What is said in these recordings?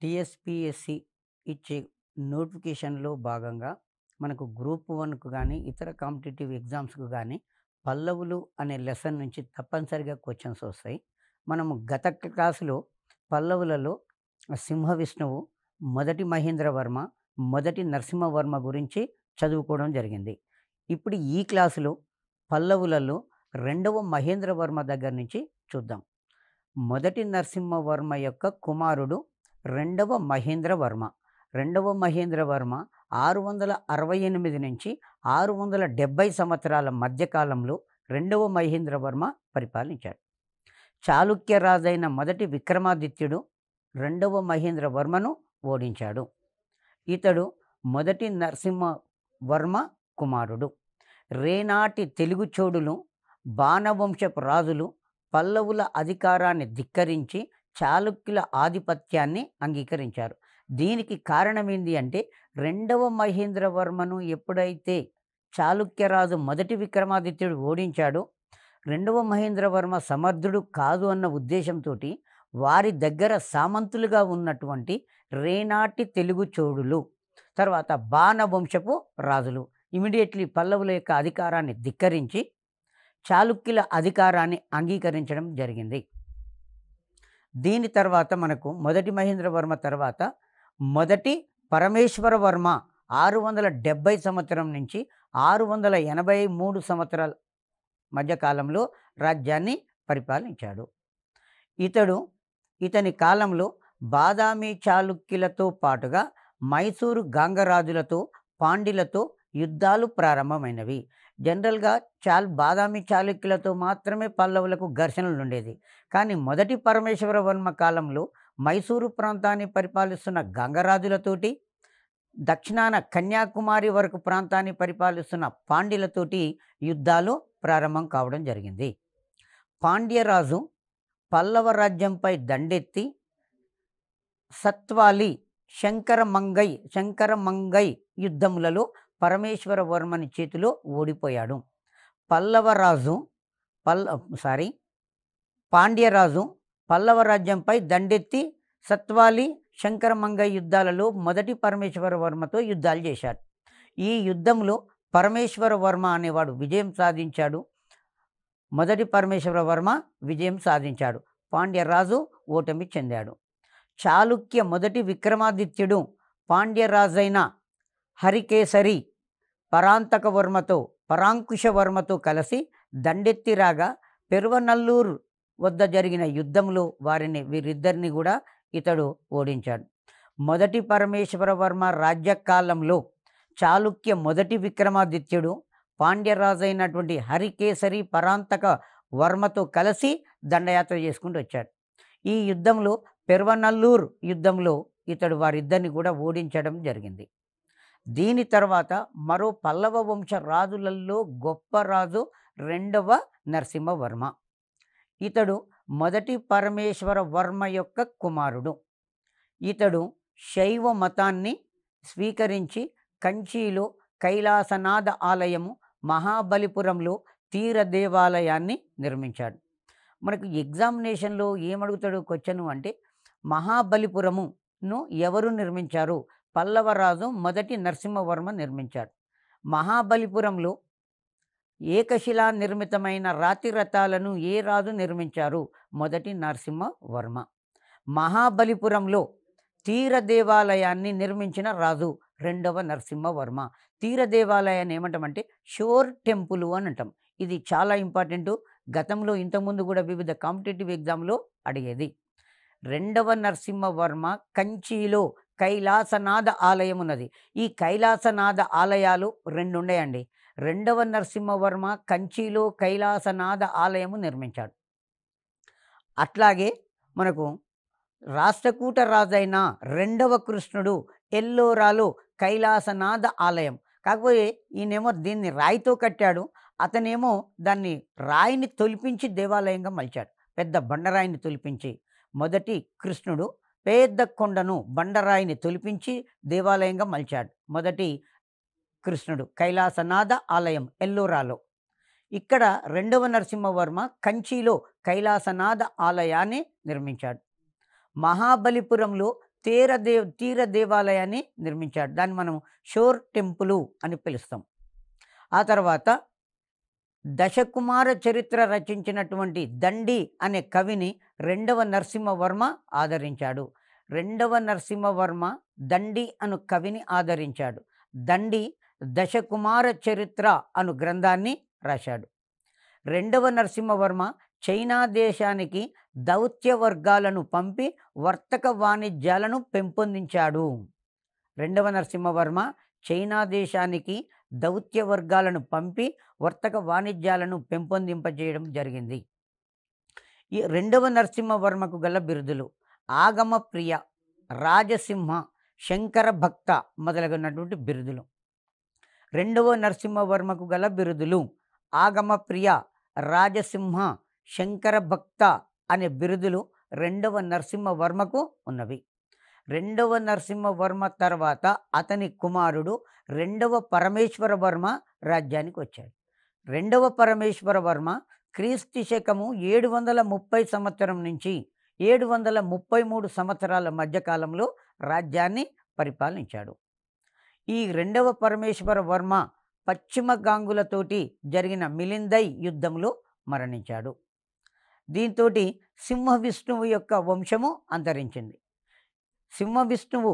TSPSC ఇచ్చే నోటిఫికేషన్‌లో భాగంగా మనకు గ్రూప్ 1కు గానీ, ఇతర కాంపిటీటివ్ ఎగ్జామ్స్‌కు గానీ, పల్లవులు అనే లెసన్ నుంచి తప్పనిసరిగా క్వెషన్స్ వస్తాయి. మనము గత క్లాస్‌లో పల్లవులలో సింహ విష్ణువు, మొదటి మహేంద్రవర్మ, మొదటి నరసింహవర్మ గురించి చదువుకోవడం జరిగింది. ఇప్పుడు ఈ క్లాసులో పల్లవులలో రెండవ మహేంద్రవర్మ దగ్గర నుంచి చూద్దాం. మొదటి నరసింహవర్మ యొక్క కుమారుడు రెండవ మహేంద్రవర్మ. రెండవ మహేంద్రవర్మ 668 నుంచి 670 సంవత్సరాల మధ్యకాలంలో రెండవ మహేంద్రవర్మ పరిపాలించాడు. చాళుక్య రాజైన మొదటి విక్రమాదిత్యుడు రెండవ మహేంద్రవర్మను ఓడించాడు. ఇతడు మొదటి నరసింహవర్మ కుమారుడు. రేనాటి తెలుగు చోడులు, బాణవంశపు రాజులు పల్లవుల అధికారాన్ని ధిక్కరించి చాళుక్యుల ఆధిపత్యాన్ని అంగీకరించారు. దీనికి కారణం ఏంది అంటే, రెండవ మహేంద్రవర్మను ఎప్పుడైతే చాళుక్యరాజు మొదటి విక్రమాదిత్యుడు ఓడించాడో, రెండవ మహేంద్రవర్మ సమర్థుడు కాదు అన్న ఉద్దేశంతోటి వారి దగ్గర సామంతులుగా ఉన్నటువంటి రేనాటి తెలుగు చోడులు, తర్వాత బాణవంశపు రాజులు ఇమీడియట్లీ పల్లవుల యొక్క అధికారాన్ని ధిక్కరించి చాళుక్యుల అధికారాన్ని అంగీకరించడం జరిగింది. దీని తర్వాత మనకు మొదటి మహేంద్రవర్మ తర్వాత మొదటి పరమేశ్వరవర్మ 670 సంవత్సరం నుంచి 683 సంవత్సరాల మధ్యకాలంలో రాజ్యాన్ని పరిపాలించాడు. ఇతని కాలంలో బాదామి చాళుక్యులతో పాటుగా మైసూరు గాంగరాజులతో, పాండ్యులతో యుద్ధాలు ప్రారంభమైనవి. జనరల్గా బాదామి చాళుక్యులతో మాత్రమే పల్లవులకు ఘర్షణలు ఉండేది. కానీ మొదటి పరమేశ్వరవర్మ కాలంలో మైసూరు ప్రాంతాన్ని పరిపాలిస్తున్న గంగరాజులతోటి, దక్షిణాన కన్యాకుమారి వరకు ప్రాంతాన్ని పరిపాలిస్తున్న పాండ్యులతోటి యుద్ధాలు ప్రారంభం కావడం జరిగింది. పాండ్యరాజు పల్లవ రాజ్యంపై దండెత్తి సత్వాలి, శంకరమంగై యుద్ధములలో పరమేశ్వరవర్మని చేతిలో ఓడిపోయాడు. పాండ్యరాజు పల్లవ రాజ్యంపై దండెత్తి సత్వాలి, శంకరమంగై యుద్ధాలలో మొదటి పరమేశ్వరవర్మతో యుద్ధాలు చేశాడు. ఈ యుద్ధంలో పరమేశ్వరవర్మ అనేవాడు విజయం సాధించాడు. మొదటి పరమేశ్వరవర్మ విజయం సాధించాడు. పాండ్యరాజు ఓటమి చెందాడు. చాళుక్య మొదటి విక్రమాదిత్యుడు పాండ్యరాజైన హరికేసరి పరాంకుశవర్మతో కలిసి దండెత్తి రాగా పెరువనల్లూరు వద్ద జరిగిన యుద్ధంలో వీరిద్దరిని కూడా ఇతడు ఓడించాడు. మొదటి పరమేశ్వరవర్మ రాజ్యకాలంలో చాళుక్య మొదటి విక్రమాదిత్యుడు పాండ్యరాజైనటువంటి హరికేసరి పరాంతక వర్మతో కలిసి దండయాత్ర చేసుకుంటూ వచ్చాడు. ఈ యుద్ధంలో పెరువనల్లూరు యుద్ధంలో ఇతడు వారిద్దరిని కూడా ఓడించడం జరిగింది. దీని తర్వాత మరో పల్లవ వంశ రాజులలో గొప్ప రాజు రెండవ నరసింహవర్మ. ఇతడు మొదటి పరమేశ్వరవర్మ యొక్క కుమారుడు. ఇతడు శైవ మతాన్ని స్వీకరించి కంచిలో కైలాసనాథ ఆలయము, మహాబలిపురంలో తీర దేవాలయాన్ని నిర్మించాడు. మనకు ఎగ్జామినేషన్లో ఏమడుగుతాడు క్వశ్చన్ అంటే, మహాబలిపురమును ఎవరు నిర్మించారు? పల్లవరాజు మొదటి నరసింహవర్మ నిర్మించాడు. మహాబలిపురంలో ఏకశిలా నిర్మితమైన రాతి రథాలను ఏ రాజు నిర్మించారు? మొదటి నరసింహవర్మ. మహాబలిపురంలో తీర దేవాలయాన్ని నిర్మించిన రాజు రెండవ నరసింహవర్మ. తీర దేవాలయాన్ని ఏమంటామంటే షోర్ టెంపుల్ అని అంటాం. ఇది చాలా ఇంపార్టెంటు. గతంలో ఇంతకుముందు కూడా వివిధ కాంపిటేటివ్ ఎగ్జామ్లో అడిగేది. రెండవ నరసింహవర్మ కంచిలో కైలాసనాథ ఆలయం ఉన్నది. ఈ కైలాసనాథ ఆలయాలు రెండు ఉన్నాయండి. రెండవ నరసింహవర్మ కంచిలో కైలాసనాథ ఆలయము నిర్మించాడు. అట్లాగే మనకు రాష్ట్రకూట రాజైన రెండవ కృష్ణుడు ఎల్లోరాలో కైలాసనాథ ఆలయం. కాకపోతే ఈయనేమో దీన్ని రాయితో కట్టాడు, అతనేమో దాన్ని రాయిని తొలిపించి దేవాలయంగా మలిచాడు. పెద్ద బండరాయిని తొలిపించి, మొదటి కృష్ణుడు పెద్ద కొండను బండరాయిని తొలిపించి దేవాలయంగా మలిచాడు. మొదటి కృష్ణుడు కైలాసనాథ ఆలయం ఎల్లోరాలో. ఇక్కడ రెండవ నరసింహవర్మ కంచిలో కైలాసనాథ ఆలయాన్ని నిర్మించాడు. మహాబలిపురంలో తీర దేవాలయాన్ని నిర్మించాడు. దాన్ని మనం షోర్ టెంపుల్ అని పిలుస్తాం. ఆ తర్వాత దశకుమార చరిత్ర రచించినటువంటి దండి అనే కవిని రెండవ నరసింహవర్మ ఆదరించాడు. రెండవ నరసింహవర్మ దండి అను కవిని ఆదరించాడు. దండి దశకుమార చరిత్ర అను గ్రంథాన్ని రాశాడు. రెండవ నరసింహవర్మ చైనా దేశానికి దౌత్య వర్గాలను పంపి వర్తక వాణిజ్యాలను పెంపొందించాడు. రెండవ నరసింహవర్మ చైనా దేశానికి దౌత్య వర్గాలను పంపి వర్తక వాణిజ్యాలను పెంపొందింపజేయడం జరిగింది. ఈ రెండవ నరసింహవర్మకు గల బిరుదులు ఆగమ ప్రియ, రాజసింహ, శంకర భక్త మొదలగునటువంటి బిరుదులు. రెండవ నరసింహవర్మకు గల బిరుదులు ఆగమ ప్రియ, రాజసింహ, శంకర భక్త అనే బిరుదులు రెండవ నరసింహవర్మకు ఉన్నవి. రెండవ నరసింహవర్మ తర్వాత అతని కుమారుడు రెండవ పరమేశ్వరవర్మ రాజ్యానికి వచ్చాడు. రెండవ పరమేశ్వరవర్మ క్రీస్తు శకము 730 సంవత్సరం నుంచి 733 సంవత్సరాల మధ్యకాలంలో రాజ్యాన్ని పరిపాలించాడు. ఈ రెండవ పరమేశ్వరవర్మ పశ్చిమ గాంగులతోటి జరిగిన మిలిందై యుద్ధంలో మరణించాడు. దీంతో సింహ విష్ణువు యొక్క వంశము అంతరించింది. సింహ విష్ణువు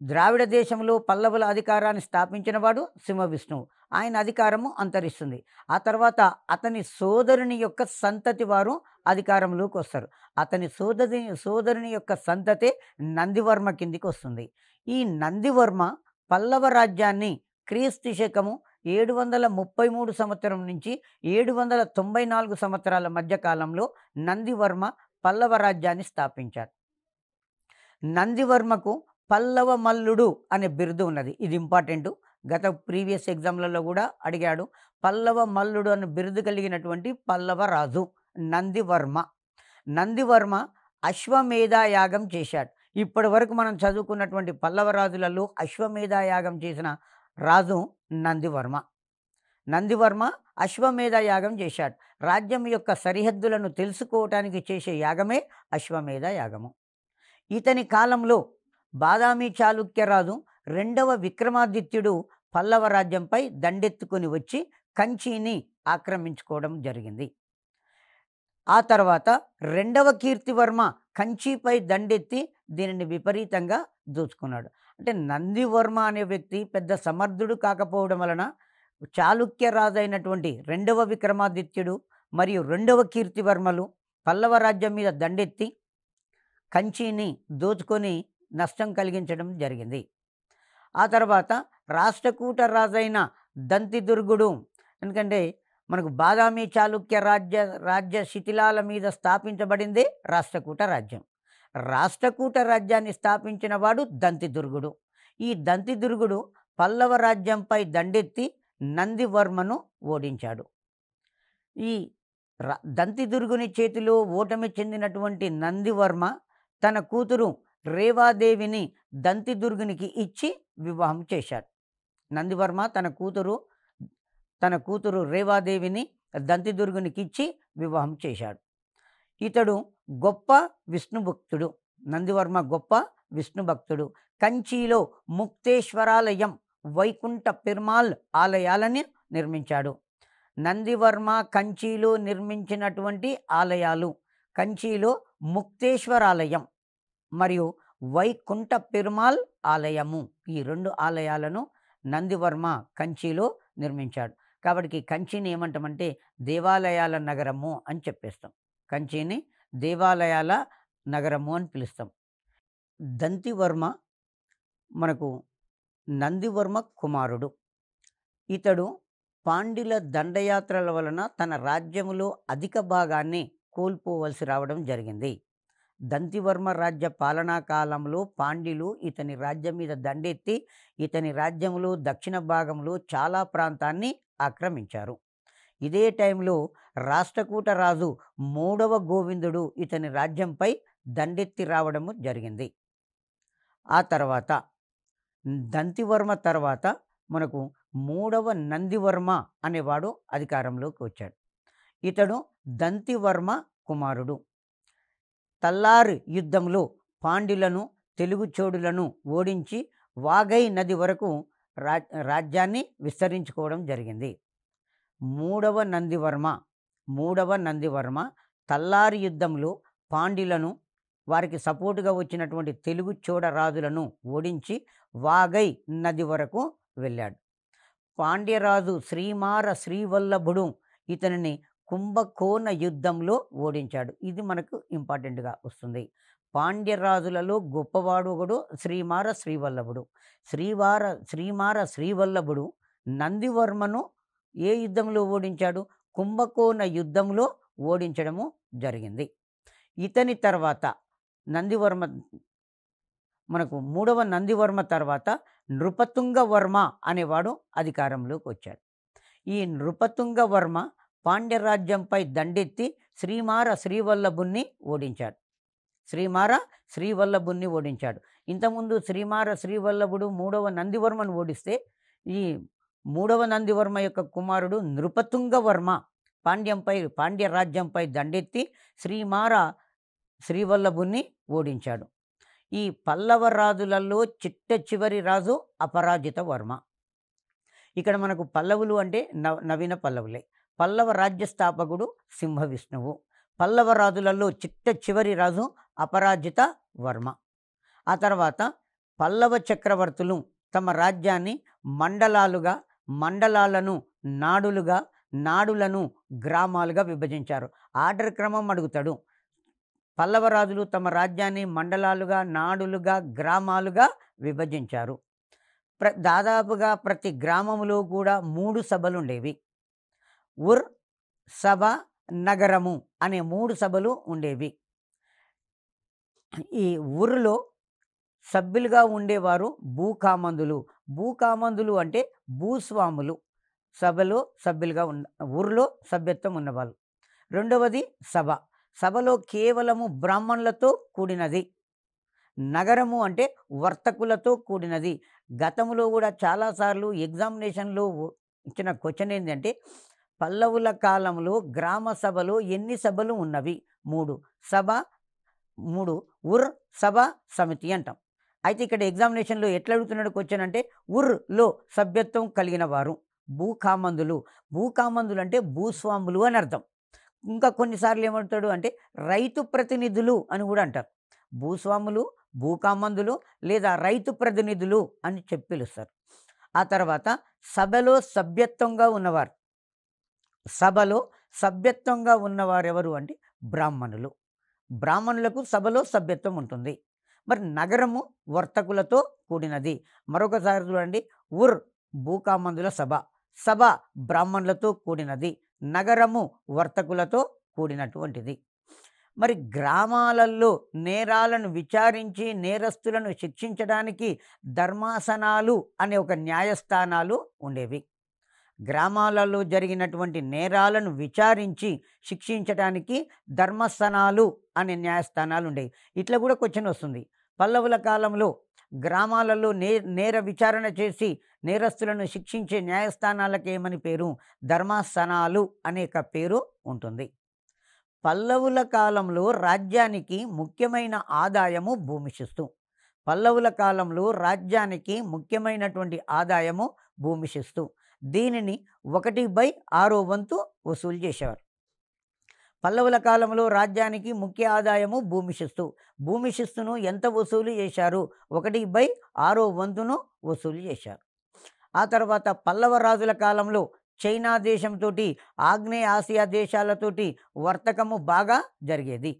ద్రావిడ దేశంలో పల్లవుల అధికారాన్ని స్థాపించినవాడు సింహ విష్ణువు. ఆయన అధికారము అంతరిస్తుంది. ఆ తర్వాత అతని సోదరుని యొక్క సంతతి వారు అధికారంలోకి వస్తారు. అతని సోదరుని యొక్క సంతతే నందివర్మ కిందికి వస్తుంది. ఈ నందివర్మ పల్లవ రాజ్యాన్ని క్రీస్తు శకము 733 సంవత్సరం నుంచి 794 సంవత్సరాల మధ్యకాలంలో నందివర్మ పల్లవ రాజ్యాన్ని స్థాపించాడు. నందివర్మకు పల్లవ మల్లుడు అనే బిరుదు ఉన్నది. ఇది ఇంపార్టెంట్. గత ప్రీవియస్ ఎగ్జామ్లలో కూడా అడిగాడు. పల్లవ మల్లుడు అనే బిరుదు కలిగినటువంటి పల్లవ రాజు నందివర్మ. నందివర్మ అశ్వమేధ యాగం చేశాడు. ఇప్పటి వరకు మనం చదువుకున్నటువంటి పల్లవ రాజులలో అశ్వమేధ యాగం చేసిన రాజు నందివర్మ. నందివర్మ అశ్వమేధ యాగం చేశాడు. రాజ్యం యొక్క సరిహద్దులను తెలుసుకోవటానికి చేసే యాగమే అశ్వమేధ యాగము. ఇతని కాలంలో బాదామి చాళుక్యరాజు రెండవ విక్రమాదిత్యుడు పల్లవ రాజ్యంపై దండెత్తుకొని వచ్చి కంచిని ఆక్రమించుకోవడం జరిగింది. ఆ తర్వాత రెండవ కీర్తివర్మ కంచిపై దండెత్తి దీనిని విపరీతంగా దోచుకున్నాడు. అంటే నందివర్మ అనే వ్యక్తి పెద్ద సమర్థుడు కాకపోవడం వలన చాళుక్య రాజు అయినటువంటి రెండవ విక్రమాదిత్యుడు మరియు రెండవ కీర్తివర్మలు పల్లవ రాజ్యం మీద దండెత్తి కంచిని దోచుకొని నష్టం కలిగించడం జరిగింది. ఆ తర్వాత రాష్ట్రకూట రాజైన దంతిదుర్గుడు, ఎందుకంటే మనకు బాదామి చాళుక్య రాజ్య శిథిలాల మీద స్థాపించబడిందే రాష్ట్రకూట రాజ్యం. రాష్ట్రకూట రాజ్యాన్ని స్థాపించిన వాడు దంతిదుర్గుడు. ఈ దంతిదుర్గుడు పల్లవ రాజ్యంపై దండెత్తి నందివర్మను ఓడించాడు. ఈ దంతిదుర్గుని చేతిలో ఓటమి చెందినటువంటి నందివర్మ తన కూతురు రేవాదేవిని దంతిదుర్గునికి ఇచ్చి వివాహం చేశాడు. నందివర్మ తన కూతురు రేవాదేవిని దంతిదుర్గునికి ఇచ్చి వివాహం చేశాడు. ఇతడు గొప్ప విష్ణు భక్తుడు. నందివర్మ గొప్ప విష్ణు భక్తుడు. కంచిలో ముక్తేశ్వరాలయం, వైకుంఠ పెరుమాళ్ ఆలయాలని నిర్మించాడు. నందివర్మ కంచిలో నిర్మించినటువంటి ఆలయాలు కంచిలో ముక్తేశ్వరాలయం మరియు వైకుంఠ పెరుమాళ్ ఆలయము, ఈ రెండు ఆలయాలను నందివర్మ కంచిలో నిర్మించాడు. కాబట్టి కంచిని ఏమంటామంటే దేవాలయాల నగరము అని చెప్పేస్తాం. కంచిని దేవాలయాల నగరము అని పిలుస్తాం. దంతివర్మ మనకు నందివర్మ కుమారుడు. ఇతడు పాండ్యుల దండయాత్రల వలన తన రాజ్యములో అధిక భాగాన్ని కోల్పోవలసి రావడం జరిగింది. దంతివర్మ రాజ్య పాలనా కాలంలో పాండ్యులు ఇతని రాజ్యం మీద దండెత్తి ఇతని రాజ్యంలో దక్షిణ భాగంలో చాలా ప్రాంతాన్ని ఆక్రమించారు. ఇదే టైంలో రాష్ట్రకూట రాజు 3వ గోవిందుడు ఇతని రాజ్యంపై దండెత్తి రావడము జరిగింది. ఆ తర్వాత దంతివర్మ తర్వాత మనకు 3వ నందివర్మ అనేవాడు అధికారంలోకి వచ్చాడు. ఇతడు దంతివర్మ కుమారుడు. తల్లార్ యుద్ధంలో పాండ్యులను, తెలుగు చోడులను ఓడించి వాగై నది వరకు రాజ్యాన్ని విస్తరించుకోవడం జరిగింది. మూడవ నందివర్మ తల్లారి యుద్ధంలో పాండ్యులను, వారికి సపోర్టుగా వచ్చినటువంటి తెలుగు చోడ రాజులను ఓడించి వాగై నది వరకు వెళ్ళాడు. పాండ్యరాజు శ్రీమార శ్రీవల్లభుడు ఇతనిని కుంభకోణ యుద్ధంలో ఓడించాడు. ఇది మనకు ఇంపార్టెంట్గా వస్తుంది. పాండ్యరాజులలో గొప్పవాడు ఒకడు శ్రీమార శ్రీవల్లభుడు. శ్రీమార శ్రీవల్లభుడు నందివర్మను ఏ యుద్ధంలో ఓడించాడు? కుంభకోణ యుద్ధంలో ఓడించడము జరిగింది. ఇతని తర్వాత నందివర్మ, మనకు మూడవ నందివర్మ తర్వాత నృపతుంగవర్మ అనేవాడు అధికారంలోకి వచ్చాడు. ఈ నృపతుంగవర్మ పాండ్యరాజ్యంపై దండెత్తి శ్రీమార శ్రీవల్లభుణ్ణి ఓడించాడు. ఇంతకుముందు శ్రీమార శ్రీవల్లభుడు మూడవ నందివర్మను ఓడిస్తే, ఈ మూడవ నందివర్మ యొక్క కుమారుడు నృపతుంగవర్మ పాండ్య రాజ్యంపై దండెత్తి శ్రీమార శ్రీవల్లభుణ్ణి ఓడించాడు. ఈ పల్లవ రాజులలో చిట్ట చివరి రాజు అపరాజిత వర్మ. ఇక్కడ మనకు పల్లవులు అంటే నవీన పల్లవులే. పల్లవ రాజ్య స్థాపకుడు సింహ విష్ణువు. పల్లవ రాజులలో చిట్ట చివరి రాజు అపరాజిత వర్మ. ఆ తర్వాత పల్లవ చక్రవర్తులు తమ రాజ్యాన్ని మండలాలను నాడులుగా, నాడులను గ్రామాలుగా విభజించారు. ఆర్డర్ క్రమం అడుగుతాడు. పల్లవ రాజులు తమ రాజ్యాన్ని మండలాలుగా, నాడులుగా, గ్రామాలుగా విభజించారు. దాదాపుగా ప్రతి గ్రామంలో కూడా 3 సభలు ఉండేవి. ఉర్, సభ, నగరము అనే 3 సభలు ఉండేవి. ఈ ఊరిలో సభ్యులుగా ఉండేవారు భూకామందులు అంటే భూస్వాములు. సభలో సభ్యులుగా ఊరిలో సభ్యత్వం ఉన్నవాళ్ళు. రెండవది సభలో కేవలము బ్రాహ్మణులతో కూడినది. నగరము అంటే వర్తకులతో కూడినది. గతంలో కూడా చాలాసార్లు ఎగ్జామినేషన్లో ఇచ్చిన క్వశ్చన్ ఏంటంటే, పల్లవుల కాలంలో గ్రామ సభలో ఎన్ని సభలు ఉన్నవి? 3 ఉర్, సభ, సమితి అంటాం. అయితే ఇక్కడ ఎగ్జామినేషన్లో ఎట్లా అడుగుతున్నాడు క్వశ్చన్ అంటే, ఉర్లో సభ్యత్వం కలిగిన వారు భూకామందులు అంటే భూస్వాములు అని అర్థం. ఇంకా కొన్నిసార్లు ఏమంటాడు అంటే రైతు ప్రతినిధులు అని కూడా అంటారు. భూస్వాములు, భూకామందులు లేదా రైతు ప్రతినిధులు అని చెప్పి పిలుస్తారు. ఆ తర్వాత సభలో సభ్యత్వంగా ఉన్నవారు ఎవరు అంటే బ్రాహ్మణులకు సభలో సభ్యత్వం ఉంటుంది. మరి నగరము వర్తకులతో కూడినది. మరొకసారి చూడండి, ఉర్ భూకామందుల సభ బ్రాహ్మణులతో కూడినది, నగరము వర్తకులతో కూడినటువంటిది. మరి గ్రామాలలో నేరాలను విచారించి నేరస్తులను శిక్షించడానికి ధర్మాసనాలు అనే ఒక న్యాయస్థానాలు ఉండేవి. గ్రామాలలో జరిగినటువంటి నేరాలను విచారించి శిక్షించడానికి ధర్మస్థానాలు అనే న్యాయస్థానాలు ఉండేవి. ఇట్లా కూడా క్వశ్చన్ వస్తుంది. పల్లవుల కాలంలో గ్రామాలలో నేర విచారణ చేసి నేరస్తులను శిక్షించే న్యాయస్థానాలకు ఏమని పేరు? ధర్మాసనాలు అనేక పేరు ఉంటుంది. పల్లవుల కాలంలో రాజ్యానికి ముఖ్యమైన ఆదాయము భూమి శిస్తు. దీనిని 1/6 వంతు వసూలు చేసేవారు. పల్లవుల కాలంలో రాజ్యానికి ముఖ్య ఆదాయము భూమి శిస్తును ఎంత వసూలు చేశారు? 1/6 వంతును వసూలు చేశారు. ఆ తర్వాత పల్లవ రాజుల కాలంలో చైనా దేశంతో, ఆగ్నేయ ఆసియా దేశాలతోటి వర్తకము బాగా జరిగేది.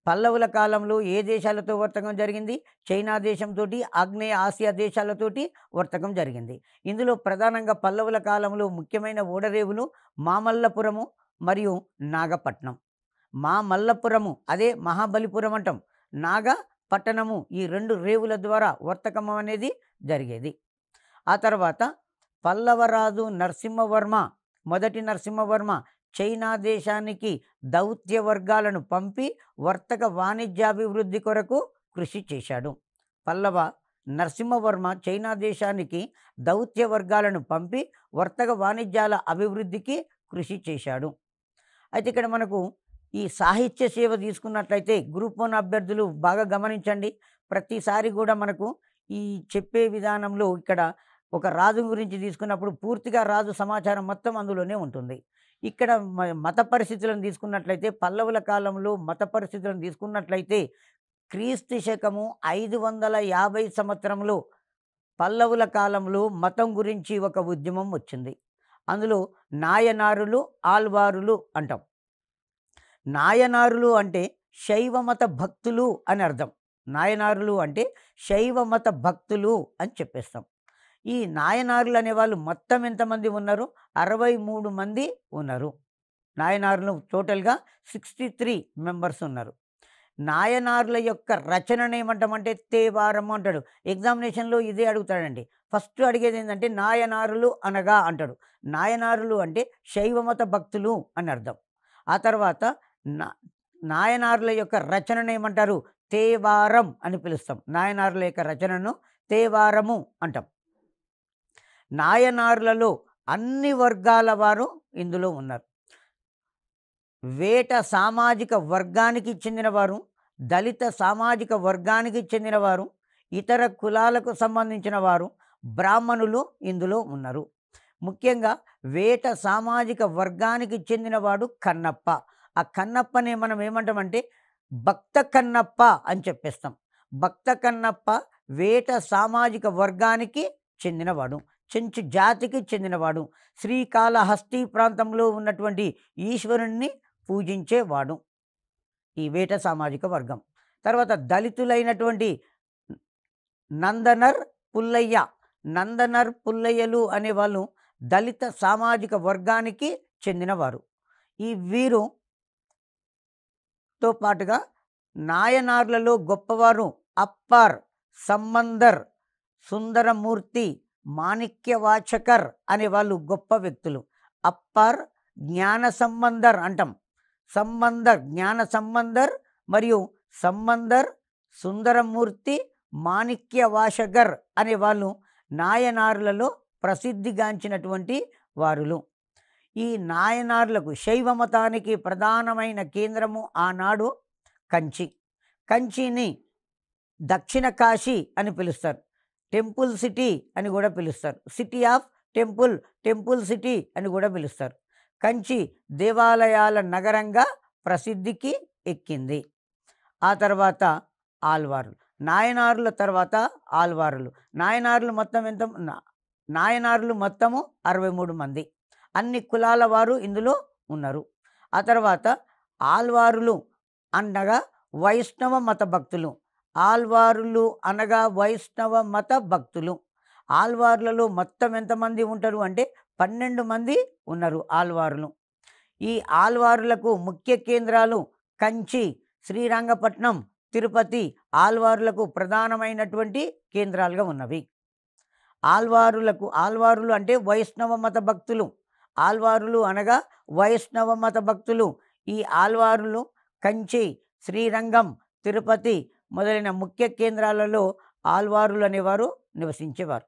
పల్లవుల కాలంలో ఏ దేశాలతో వర్తకం జరిగింది? చైనా దేశంతో, ఆగ్నేయ ఆసియా దేశాలతోటి వర్తకం జరిగింది. ఇందులో ప్రధానంగా పల్లవుల కాలంలో ముఖ్యమైన ఓడరేవులు మామల్లపురము మరియు నాగపట్నం. మామల్లపురము అదే మహాబలిపురం అంటాం, నాగపట్టణము, ఈ 2 రేవుల ద్వారా వర్తకం అనేది జరిగేది. ఆ తర్వాత పల్లవరాజు మొదటి నరసింహవర్మ చైనా దేశానికి దౌత్య వర్గాలను పంపి వర్తక వాణిజ్యాభివృద్ధి కొరకు కృషి చేశాడు. పల్లవ నరసింహవర్మ చైనా దేశానికి దౌత్య వర్గాలను పంపి వర్తక వాణిజ్యాల అభివృద్ధికి కృషి చేశాడు. అయితే ఇక్కడ మనకు ఈ సాహిత్య సేవ తీసుకున్నట్లయితే గ్రూప్ 1 అభ్యర్థులు బాగా గమనించండి. ప్రతిసారి కూడా మనకు ఈ చెప్పే విధానంలో ఇక్కడ ఒక రాజు గురించి తీసుకున్నప్పుడు పూర్తిగా రాజు సమాచారం మొత్తం అందులోనే ఉంటుంది. ఇక్కడ మత పరిస్థితులను తీసుకున్నట్లయితే పల్లవుల కాలంలో మత పరిస్థితులను తీసుకున్నట్లయితే క్రీస్తు శకము 550 సంవత్సరంలో పల్లవుల కాలంలో మతం గురించి ఒక ఉద్యమం వచ్చింది. అందులో నాయనారులు, ఆల్వారులు అంటాం. నాయనారులు అంటే శైవమత భక్తులు అని అర్థం. నాయనారులు అంటే శైవమత భక్తులు అని చెప్పేస్తాం. ఈ నాయనారులు అనేవాళ్ళు మొత్తం ఎంతమంది ఉన్నారు? 63 మంది ఉన్నారు. నాయనారులు టోటల్గా 63 మెంబర్స్ ఉన్నారు. నాయనార్ల యొక్క రచనను ఏమంటామంటే తేవారం అంటాడు. ఎగ్జామినేషన్లో ఇదే అడుగుతాడండి. ఫస్ట్ అడిగేది ఏంటంటే నాయనారులు అనగా అంటాడు. నాయనారులు అంటే శైవమత భక్తులు అని అర్థం. ఆ తర్వాత నాయనార్ల యొక్క రచనను ఏమంటారు? తేవారం అని పిలుస్తాం. నాయనార్ల యొక్క రచనను తేవారము అంటాం. నాయనార్లలో అన్ని వర్గాల వారు ఇందులో ఉన్నారు. వేట సామాజిక వర్గానికి చెందినవారు, దళిత సామాజిక వర్గానికి చెందినవారు, ఇతర కులాలకు సంబంధించిన వారు, బ్రాహ్మణులు ఇందులో ఉన్నారు. ముఖ్యంగా వేట సామాజిక వర్గానికి చెందినవాడు కన్నప్ప. ఆ కన్నప్పనే మనం ఏమంటామంటే భక్త కన్నప్ప అని చెప్పేస్తాం. భక్త కన్నప్ప వేట సామాజిక వర్గానికి చెందినవాడు, చెంచు జాతికి చెందినవాడు. శ్రీకాళహస్తి ప్రాంతంలో ఉన్నటువంటి ఈశ్వరుణ్ణి పూజించేవాడు ఈ వేట సామాజిక వర్గం. తర్వాత దళితులైనటువంటి నందనర్ పుల్లయ్య, నందనర్ పుల్లయ్యలు అనేవాళ్ళు దళిత సామాజిక వర్గానికి చెందినవారు. ఈ వీరుతో పాటుగా నాయనార్లలో గొప్పవారు అప్పర్, సంబందర్, సుందరమూర్తి, మాణిక్యవాచకర్ అనేవాళ్ళు గొప్ప వ్యక్తులు. అప్పర్ జ్ఞాన సంబందర్ అంటాం. సంబందర్ జ్ఞాన సంబందర్ మరియు సంబందర్, సుందరమూర్తి, మాణిక్యవాచకర్ అనే వాళ్ళు నాయనార్లలో ప్రసిద్ధిగాంచినటువంటి వారులు. ఈ నాయనార్లకు శైవ మతానికి ప్రధానమైన కేంద్రము ఆనాడు కంచి. కంచిని దక్షిణ కాశీ అని పిలుస్తారు. టెంపుల్ సిటీ అని కూడా పిలుస్తారు. City of temple, temple city అని కూడా పిలుస్తారు. కంచి దేవాలయాల నగరంగా ప్రసిద్ధికి ఎక్కింది. ఆ తర్వాత ఆల్వారులు. నాయనారుల తర్వాత ఆల్వారులు. నాయనారులు మొత్తము 63 మంది. అన్ని కులాల వారు ఇందులో ఉన్నారు. ఆ తర్వాత ఆల్వారులు అనగా వైష్ణవ మత భక్తులు. ఆల్వారులు అనగా వైష్ణవ మత భక్తులు. ఆల్వార్లలో మొత్తం ఎంతమంది ఉంటారు అంటే 12 మంది ఉన్నారు ఆల్వారులు. ఈ ఆల్వారులకు ముఖ్య కేంద్రాలు కంచి, శ్రీరంగపట్నం, తిరుపతి ఆల్వారులకు ప్రధానమైనటువంటి కేంద్రాలుగా ఉన్నవి. ఆల్వారులు అంటే వైష్ణవ మత భక్తులు. ఆల్వారులు అనగా వైష్ణవ మత భక్తులు. ఈ ఆల్వారులు కంచి, శ్రీరంగం, తిరుపతి మొదలైన ముఖ్య కేంద్రాలలో ఆల్వారులు అనేవారు నివసించేవారు.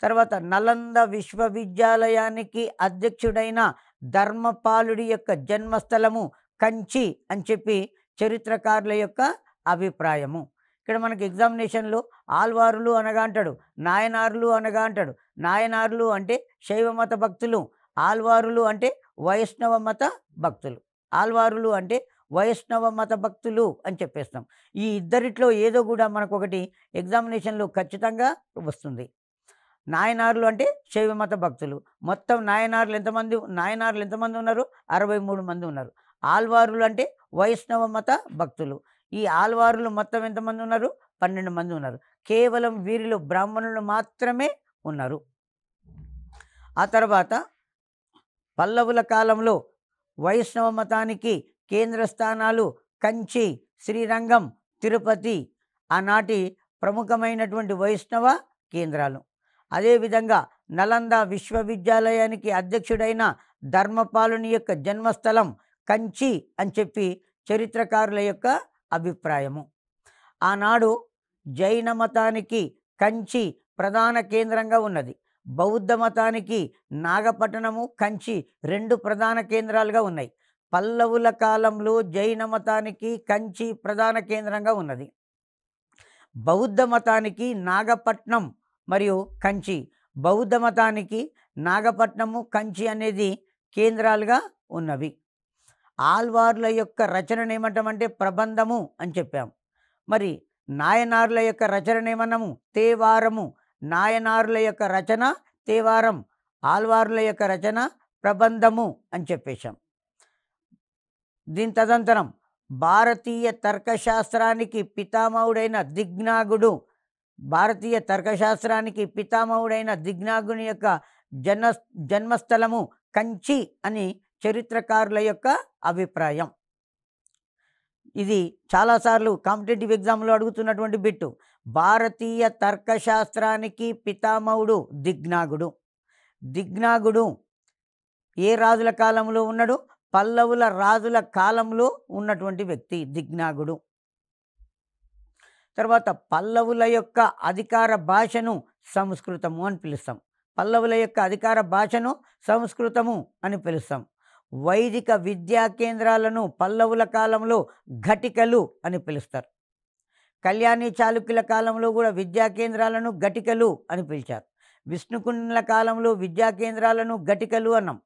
తర్వాత నలంద విశ్వవిద్యాలయానికి అధ్యక్షుడైన ధర్మపాలుడి యొక్క జన్మస్థలము కంచి అని చెప్పి చరిత్రకారుల యొక్క అభిప్రాయము. ఇక్కడ మనకి ఎగ్జామినేషన్లో ఆల్వారులు అనగా అంటాడు, నాయనారులు అనగా అంటాడు. నాయనారులు అంటే శైవ మత భక్తులు, ఆల్వారులు అంటే వైష్ణవ మత భక్తులు. ఆల్వారులు అంటే వైష్ణవ మత భక్తులు అని చెప్పేస్తాం. ఈ ఇద్దరిట్లో ఏదో కూడా మనకు ఒకటి ఎగ్జామినేషన్లో ఖచ్చితంగా వస్తుంది. నాయనారులు అంటే శైవ మత భక్తులు. మొత్తం నాయనారులు ఎంతమంది ఉన్నారు? 63 మంది ఉన్నారు. ఆల్వారులు అంటే వైష్ణవ మత భక్తులు. ఈ ఆల్వారులు మొత్తం ఎంతమంది ఉన్నారు? 12 మంది ఉన్నారు. కేవలం వీరిలో బ్రాహ్మణులు మాత్రమే ఉన్నారు. ఆ తర్వాత పల్లవుల కాలంలో వైష్ణవ మతానికి కేంద్ర స్థానాలు కంచి, శ్రీరంగం, తిరుపతి ఆనాటి ప్రముఖమైనటువంటి వైష్ణవ కేంద్రాలు. అదేవిధంగా నలంద విశ్వవిద్యాలయానికి అధ్యక్షుడైన ధర్మపాలుని యొక్క జన్మస్థలం కంచి అని చెప్పి చరిత్రకారుల యొక్క అభిప్రాయము. ఆనాడు జైన మతానికి కంచి ప్రధాన కేంద్రంగా ఉన్నది. బౌద్ధ మతానికి నాగపట్టణము, కంచి 2 ప్రధాన కేంద్రాలుగా ఉన్నాయి. పల్లవుల కాలంలో జైన మతానికి కంచి ప్రధాన కేంద్రంగా ఉన్నది. బౌద్ధ మతానికి నాగపట్నం మరియు కంచి, బౌద్ధ మతానికి నాగపట్నము, కంచి అనేది కేంద్రాలుగా ఉన్నవి. ఆల్వార్ల యొక్క రచనను ఏమంటామంటే ప్రబంధము అని చెప్పాం. మరి నాయనార్ల యొక్క రచన ఏమన్నాము? తేవారము. నాయనార్ల యొక్క రచన తేవారం, ఆల్వార్ల యొక్క రచన ప్రబంధము అని చెప్పేశాం. దీని తదంతరం భారతీయ తర్కశాస్త్రానికి పితామహుడైన దిగ్నాగుడు, భారతీయ తర్కశాస్త్రానికి పితామహుడైన దిగ్నాగుని యొక్క జన్మస్థలము కంచి అని చరిత్రకారుల యొక్క అభిప్రాయం. ఇది చాలాసార్లు కాంపిటేటివ్ ఎగ్జామ్లో అడుగుతున్నటువంటి బిట్టు. భారతీయ తర్కశాస్త్రానికి పితామహుడు దిగ్నాగుడు. దిగ్నాగుడు ఏ రాజుల కాలంలో ఉన్నాడు? పల్లవుల రాజుల కాలంలో ఉన్నటువంటి వ్యక్తి దిగ్నాగుడు. తర్వాత పల్లవుల యొక్క అధికార భాషను సంస్కృతము అని పిలుస్తాం. పల్లవుల యొక్క అధికార భాషను సంస్కృతము అని పిలుస్తాం. వైదిక విద్యా కేంద్రాలను పల్లవుల కాలంలో ఘటికలు అని పిలుస్తారు. కళ్యాణి చాళుక్యుల కాలంలో కూడా విద్యా కేంద్రాలను ఘటికలు అని పిలిచారు. విష్ణుకుండినుల కాలంలో విద్యా కేంద్రాలను ఘటికలు అన్నాం.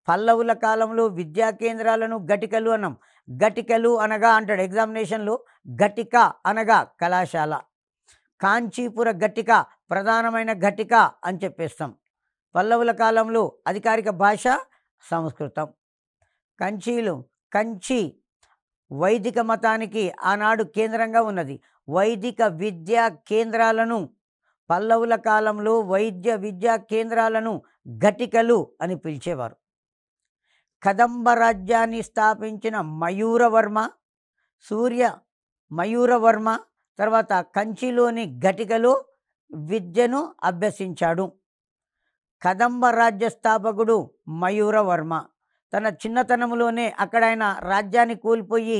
పల్లవుల కాలంలో విద్యా కేంద్రాలను ఘటికలు అన్నాం. ఘటికలు అనగా అంటాడు ఎగ్జామినేషన్లో, ఘటిక అనగా కళాశాల. కాంచీపుర ఘటిక ప్రధానమైన ఘటిక అని చెప్పేస్తాం. పల్లవుల కాలంలో అధికారిక భాష సంస్కృతం. కంచి వైదిక మతానికి ఆనాడు కేంద్రంగా ఉన్నది. వైదిక విద్యా కేంద్రాలను పల్లవుల కాలంలో వైద్య విద్యా కేంద్రాలను ఘటికలు అని పిలిచేవారు. కదంబ రాజ్యాన్ని స్థాపించిన మయూరవర్మ, మయూరవర్మ తర్వాత కంచిలోని ఘటికలో విద్యను అభ్యసించాడు. కదంబ రాజ్య స్థాపకుడు మయూరవర్మ. తన చిన్నతనంలోనే అక్కడ ఆయన రాజ్యాన్ని కోల్పోయి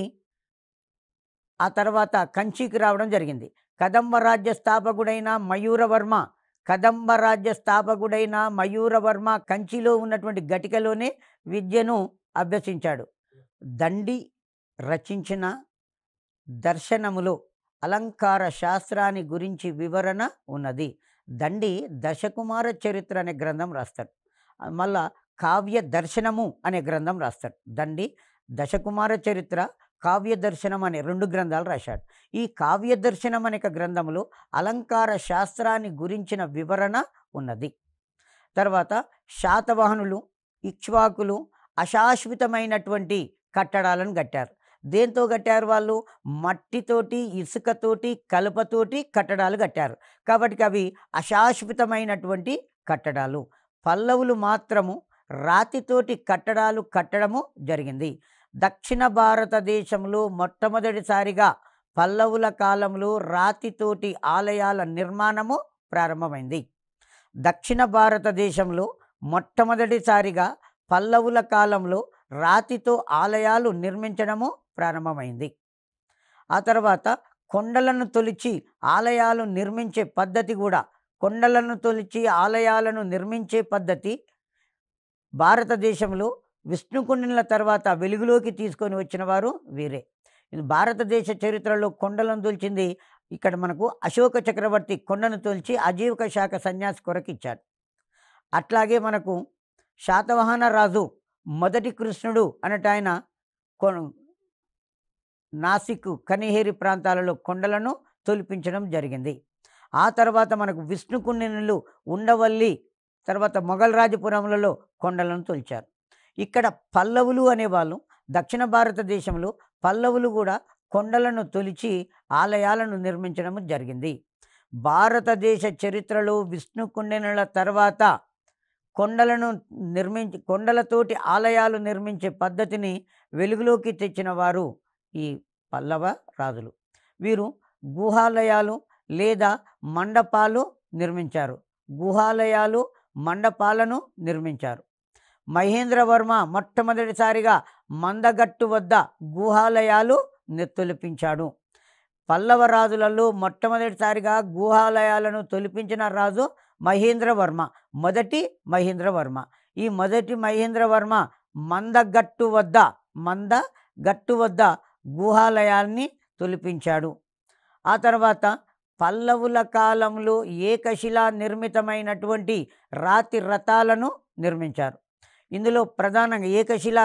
ఆ తర్వాత కంచికి రావడం జరిగింది. కదంబ రాజ్య స్థాపకుడైన మయూరవర్మ కంచిలో ఉన్నటువంటి ఘటికలోనే విద్యను అభ్యసించాడు. దండి రచించిన దర్శనములో అలంకార శాస్త్రాన్ని గురించి వివరణ ఉన్నది. దండి దశకుమార చరిత్ర అనే గ్రంథం రాస్తాడు. మళ్ళా కావ్య దర్శనము అనే గ్రంథం రాస్తాడు. దండి దశకుమార చరిత్ర, కావ్య దర్శనం అనే 2 గ్రంథాలు రాశాడు. ఈ కావ్య దర్శనం అనే గ్రంథంలో అలంకార శాస్త్రాన్ని గురించిన వివరణ ఉన్నది. తర్వాత శాతవాహనులు, ఇక్ష్వాకులు అశాశ్వతమైనటువంటి కట్టడాలను కట్టారు. దేంతో కట్టారు? వాళ్ళు మట్టితోటి, ఇసుకతోటి, కలపతోటి కట్టడాలు కట్టారు. కాబట్టి అవి అశాశ్వతమైనటువంటి కట్టడాలు. పల్లవులు మాత్రము రాతితోటి కట్టడాలు కట్టడము జరిగింది. దక్షిణ భారతదేశంలో మొట్టమొదటిసారిగా పల్లవుల కాలంలో రాతితోటి ఆలయాల నిర్మాణము ప్రారంభమైంది. దక్షిణ భారతదేశంలో మొట్టమొదటిసారిగా పల్లవుల కాలంలో రాతితో ఆలయాలు నిర్మించడము ప్రారంభమైంది. ఆ తర్వాత కొండలను తొలిచి ఆలయాలు నిర్మించే పద్ధతి కూడా, ఆలయాలను నిర్మించే పద్ధతి భారతదేశంలో విష్ణుకుండినుల తర్వాత వెలుగులోకి తీసుకొని వచ్చిన వారు వీరే. ఇది భారతదేశ చరిత్రలో కొండలను తొలిచింది ఇక్కడ మనకు అశోక చక్రవర్తి కొండను తొలిచి ఆజీవిక శాఖ సన్యాసి కొరకు ఇచ్చాడు. అట్లాగే మనకు శాతవాహన రాజు మొదటి కృష్ణుడు అనట ఆయన నాసిక్, కనిహేరి ప్రాంతాలలో కొండలను తొలిపించడం జరిగింది. ఆ తర్వాత మనకు విష్ణుకుండినులు ఉండవల్లి, తర్వాత మొఘల్ రాజపురములలో కొండలను తొలిచారు. ఇక్కడ పల్లవులు అనేవాళ్ళు దక్షిణ భారతదేశంలో పల్లవులు కూడా కొండలను తొలిచి ఆలయాలను నిర్మించడం జరిగింది. భారతదేశ చరిత్రలో విష్ణుకుండినుల తర్వాత కొండలతోటి ఆలయాలు నిర్మించే పద్ధతిని వెలుగులోకి తెచ్చిన వారు ఈ పల్లవ రాజులు. వీరు గుహాలయాలు లేదా మండపాలు నిర్మించారు. మండపాలను నిర్మించారు. మహేంద్రవర్మ మొట్టమొదటిసారిగా మందగట్టు వద్ద గుహాలయాలు తొలిపించాడు. పల్లవ రాజులలో మొట్టమొదటిసారిగా గుహాలయాలను తొలిపించిన రాజు మహేంద్రవర్మ, మొదటి మహేంద్రవర్మ. ఈ మొదటి మహేంద్రవర్మ మందగట్టు వద్ద మంద గట్టు వద్ద గుహాలయాన్ని తొలిపించాడు. ఆ తర్వాత పల్లవుల కాలంలో ఏకశిలా నిర్మితమైనటువంటి రాతి రథాలను నిర్మించారు. ఇందులో ప్రధానంగా ఏకశిలా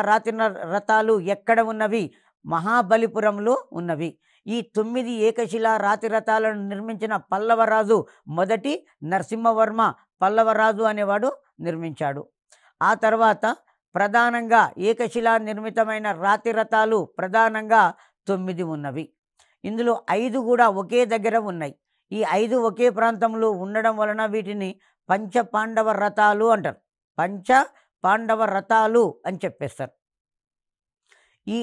రథాలు ఎక్కడ ఉన్నవి? మహాబలిపురంలో ఉన్నవి. ఈ 9 ఏకశిలా రాతి రథాలను నిర్మించిన పల్లవరాజు మొదటి నరసింహవర్మ పల్లవరాజు అనేవాడు నిర్మించాడు. ఆ తర్వాత ప్రధానంగా ఏకశిలా నిర్మితమైన రాతి రథాలు ప్రధానంగా 9 ఉన్నవి. ఇందులో 5 కూడా ఒకే దగ్గర ఉన్నాయి. ఈ 5 ఒకే ప్రాంతంలో ఉండడం వలన వీటిని పంచపాండవ రథాలు అంటారు. పంచపాండవ రథాలు అని చెప్పేస్తారు. ఈ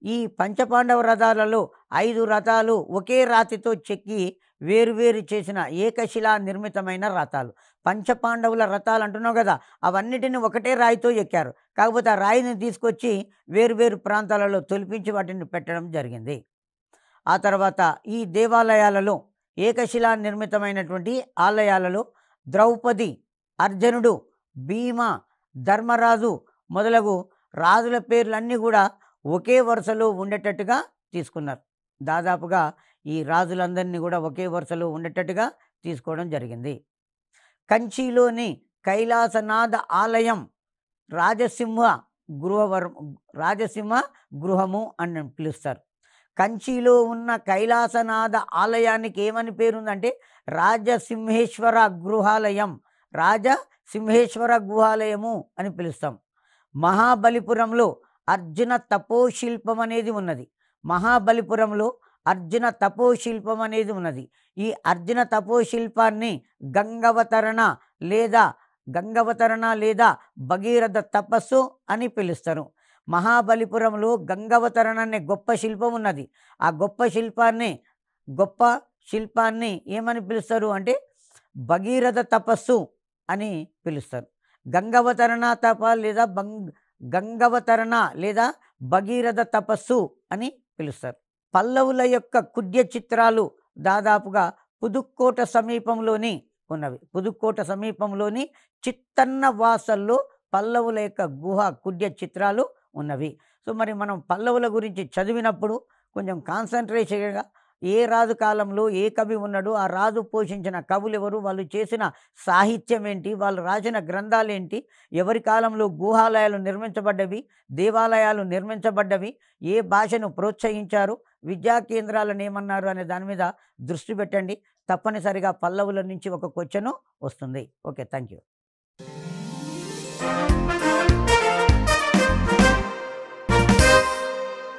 ఈ పంచపాండవ రథాలలో 5 రథాలు ఒకే రాతితో చెక్కి వేరువేరు చేసిన ఏకశిలా నిర్మితమైన రథాలు. పంచపాండవుల రథాలు అంటున్నావు కదా, అవన్నిటిని ఒకటే రాయితో ఎక్కారు. కాకపోతే ఆ రాయిని తీసుకొచ్చి వేరువేరు ప్రాంతాలలో తొలిపించి వాటిని పెట్టడం జరిగింది. ఆ తర్వాత ఈ దేవాలయాలలో ఏకశిలా నిర్మితమైనటువంటి ఆలయాలలో ద్రౌపది, అర్జునుడు, భీమ, ధర్మరాజు మొదలగు రాజుల పేర్లన్నీ కూడా ఒకే వరుసలో ఉండేటట్టుగా తీసుకున్నారు. దాదాపుగా ఈ రాజులందరినీ కూడా ఒకే వరుసలో ఉండేటట్టుగా తీసుకోవడం జరిగింది. కంచిలోని కైలాసనాథ ఆలయం రాజసింహ గృహము అని పిలుస్తారు. కంచిలో ఉన్న కైలాసనాథ ఆలయానికి ఏమని పేరుందంటే రాజసింహేశ్వర గుహాలయము అని పిలుస్తాం. మహాబలిపురంలో అర్జున తపోశిల్పం అనేది ఉన్నది. మహాబలిపురంలో అర్జున తపోశిల్పం అనేది ఉన్నది. ఈ అర్జున తపోశిల్పాన్ని గంగవతరణ లేదా భగీరథ తపస్సు అని పిలుస్తారు. మహాబలిపురంలో గంగవతరణ అనే గొప్ప శిల్పం ఉన్నది. ఆ గొప్ప శిల్పాన్ని ఏమని పిలుస్తారు అంటే భగీరథ తపస్సు అని పిలుస్తారు. గంగవతరణ లేదా భగీరథ తపస్సు అని పిలుస్తారు. పల్లవుల యొక్క కుడ్య చిత్రాలు దాదాపుగా పుదుక్కోట సమీపంలోని ఉన్నవి. పుదుక్కోట సమీపంలోని చిత్తన్న వాసల్లో పల్లవుల యొక్క కుడ్య చిత్రాలు ఉన్నవి. సో మరి మనం పల్లవుల గురించి చదివినప్పుడు కొంచెం కాన్సన్ట్రేషన్గా ఏ రాజు కాలంలో ఏ కవి ఉన్నాడు, ఆ రాజు పోషించిన కవులు ఎవరు, వాళ్ళు చేసిన సాహిత్యం ఏంటి, వాళ్ళు రాసిన గ్రంథాలు ఏంటి, ఎవరి కాలంలో గుహాలయాలు నిర్మించబడ్డవి, దేవాలయాలు నిర్మించబడ్డవి, ఏ భాషను ప్రోత్సహించారు, విద్యా కేంద్రాలను ఏమన్నారు అనే దాని మీద దృష్టి పెట్టండి. తప్పనిసరిగా పల్లవుల నుంచి ఒక క్వశ్చన్ వస్తుంది. Okay, thank you.